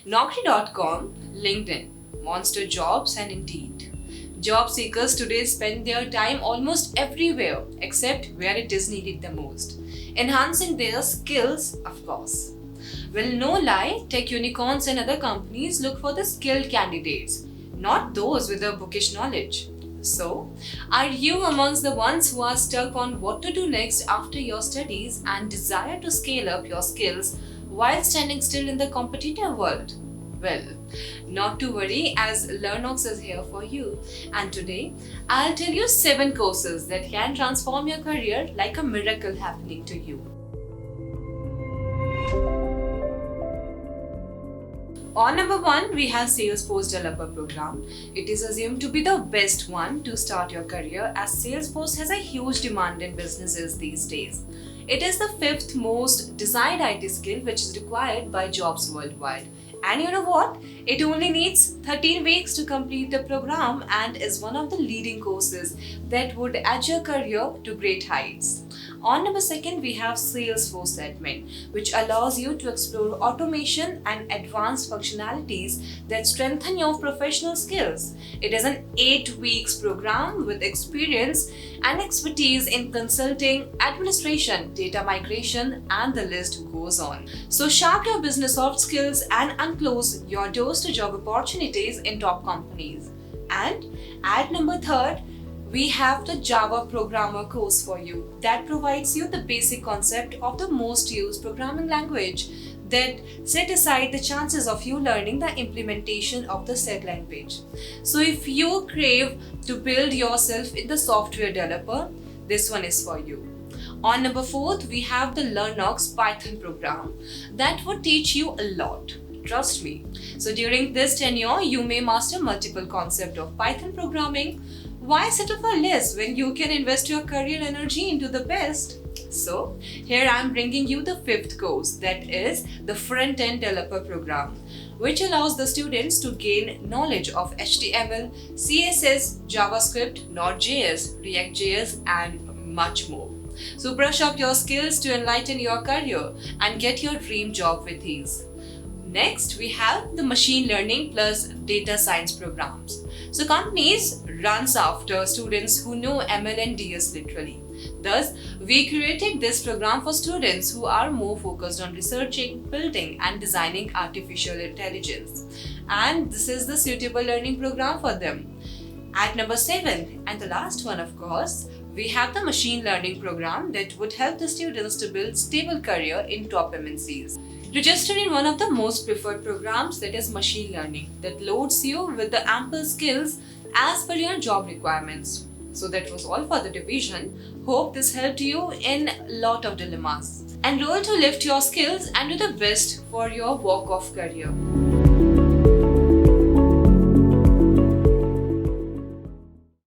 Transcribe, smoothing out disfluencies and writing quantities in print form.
Naukri.com, LinkedIn, Monster Jobs, and Indeed. Job seekers today spend their time almost everywhere except where it is needed the most, enhancing their skills, of course. Well, no lie, tech unicorns and other companies look for the skilled candidates, not those with the bookish knowledge. So, are you amongst the ones who are stuck on what to do next after your studies and desire to scale up your skills while standing still in the competitive world? Well, not to worry, as LearNowX is here for you, and today I'll tell you 7 courses that can transform your career like a miracle happening to you. On number 1, we have Salesforce Developer Program. It is assumed to be the best one to start your career as Salesforce has a huge demand in businesses these days. It is the 5th most desired IT skill which is required by jobs worldwide. And you know what? It only needs 13 weeks to complete the program and is one of the leading courses that would add your career to great heights. On number 2, we have Salesforce Admin, which allows you to explore automation and advanced functionalities that strengthen your professional skills. It is an 8 weeks program with experience and expertise in consulting, administration, data migration, and the list goes on. So sharpen your business soft skills and unclose your doors to job opportunities in top companies. And at number 3, we have the Java Programmer course for you that provides you the basic concept of the most used programming language that set aside the chances of you learning the implementation of the said language. So if you crave to build yourself in the software developer, this one is for you. On number 4, we have the LearNowX Python program that would teach you a lot. Trust me. So during this tenure, you may master multiple concepts of Python programming. Why settle for less when you can invest your career energy into the best? So, here I am bringing you the 5th course, that is the Front-End Developer Program, which allows the students to gain knowledge of HTML, CSS, JavaScript, Node.js, React.js, and much more. So brush up your skills to enlighten your career and get your dream job with ease. Next, we have the Machine Learning plus Data Science programs. So companies runs after students who know ML and DS literally. Thus, we created this program for students who are more focused on researching, building, and designing artificial intelligence. And this is the suitable learning program for them. At number 7, and the last one of course, we have the Machine Learning program that would help the students to build stable career in top MNCs. Register in one of the most preferred programs, that is Machine Learning, that loads you with the ample skills as per your job requirements. So that was all for the division. Hope this helped you in a lot of dilemmas. Enroll to lift your skills and do the best for your walk of career.